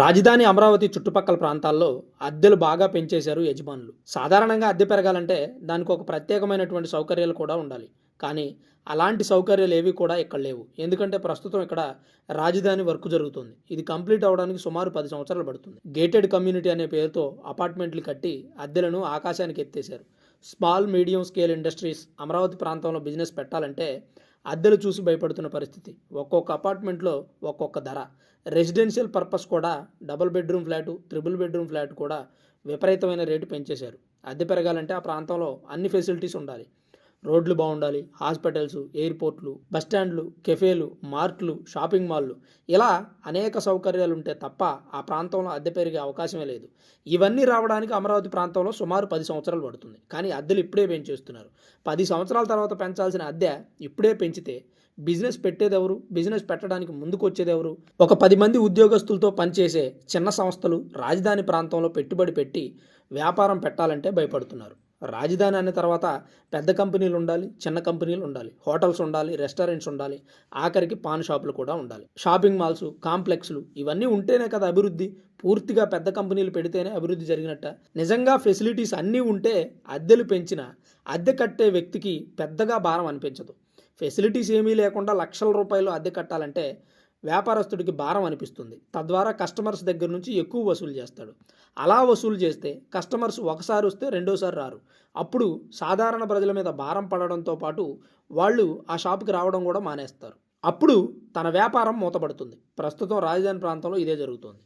రాజధాని అమరావతి చుట్టుపక్కల ప్రాంతాల్లో అద్దెలు బాగా పెంచేశారు యజమానులు. సాధారణంగా అద్దె పెరగాలంటే దానికి ఒక ప్రత్యేకమైనటువంటి సౌకర్యాలు కూడా ఉండాలి. కానీ అలాంటి సౌకర్యాలు ఏవి కూడా ఇక్కడ లేవు. ఎందుకంటే ప్రస్తుతం ఇక్కడ రాజధాని వర్క్ జరుగుతుంది. ఇది కంప్లీట్ అవ్వడానికి సుమారు 10 సంవత్సరాలు పడుతుంది. గేటెడ్ కమ్యూనిటీ అనే పేరుతో అపార్ట్మెంట్లు కట్టి అద్దెలను ఆకాశానికి ఎత్తేశారు. Small medium scale industries Amaravati ప్రాంతంలో బిజినెస్ పెట్టాలంటే అద్దెలు చూసి భయపడుతున్న పరిస్థితి. ఒక్కొక్క అపార్ట్మెంట్లో ఒక్కొక్క ధర. రెసిడెన్షియల్ పర్పస్ కూడా double bedroom flat, triple bedroom flat కూడా విపరీతమైన రేటు పెంచేశారు. అద్దె పెరగాలంటే ఆ ప్రాంతంలో అన్ని ఫెసిలిటీస్ ఉండాలి. రోడ్లు బాగుండాలి, హాస్పిటల్స్, ఎయిర్పోర్ట్లు, బస్టాండ్లు, కెఫేలు, మార్ట్లు, షాపింగ్ మాల్లు, ఇలా అనేక సౌకర్యాలు ఉంటే తప్ప ఆ ప్రాంతంలో అద్దె పెరిగే అవకాశమే లేదు. ఇవన్నీ రావడానికి అమరావతి ప్రాంతంలో సుమారు 10 సంవత్సరాలు పడుతుంది. కానీ అద్దెలు ఇప్పుడే పెంచేస్తున్నారు. 10 సంవత్సరాల తర్వాత పెంచాల్సిన అద్దె ఇప్పుడే పెంచితే బిజినెస్ పెట్టేదెవరు? బిజినెస్ పెట్టడానికి ముందుకు వచ్చేదెవరు? ఒక 10 మంది ఉద్యోగస్తులతో పనిచేసే చిన్న సంస్థలు రాజధాని ప్రాంతంలో పెట్టుబడి పెట్టి వ్యాపారం పెట్టాలంటే భయపడుతున్నారు. రాజధాని అనే తర్వాత పెద్ద కంపెనీలు ఉండాలి, చిన్న కంపెనీలు ఉండాలి, హోటల్స్ ఉండాలి, రెస్టారెంట్స్ ఉండాలి, ఆఖరికి పాన్ షాపులు కూడా ఉండాలి, షాపింగ్ మాల్స్, కాంప్లెక్స్లు, ఇవన్నీ ఉంటేనే కదా అభివృద్ధి. పూర్తిగా పెద్ద కంపెనీలు పెడితేనే అభివృద్ధి జరిగినట్ట. నిజంగా ఫెసిలిటీస్ అన్నీ ఉంటే అద్దెలు పెంచిన అద్దె కట్టే వ్యక్తికి పెద్దగా భారం అనిపించదు. ఫెసిలిటీస్ ఏమీ లేకుండా లక్షల రూపాయలు అద్దె కట్టాలంటే వ్యాపారస్తుడికి భారం అనిపిస్తుంది. తద్వారా కస్టమర్స్ దగ్గర నుంచి ఎక్కువ వసూలు చేస్తాడు. అలా వసూలు చేస్తే కస్టమర్స్ ఒకసారి వస్తే రెండోసారి రారు. అప్పుడు సాధారణ ప్రజల మీద భారం పడడంతో పాటు వాళ్ళు ఆ షాపుకి రావడం కూడా మానేస్తారు. అప్పుడు తన వ్యాపారం మూతపడుతుంది. ప్రస్తుతం రాజధాని ప్రాంతంలో ఇదే జరుగుతోంది.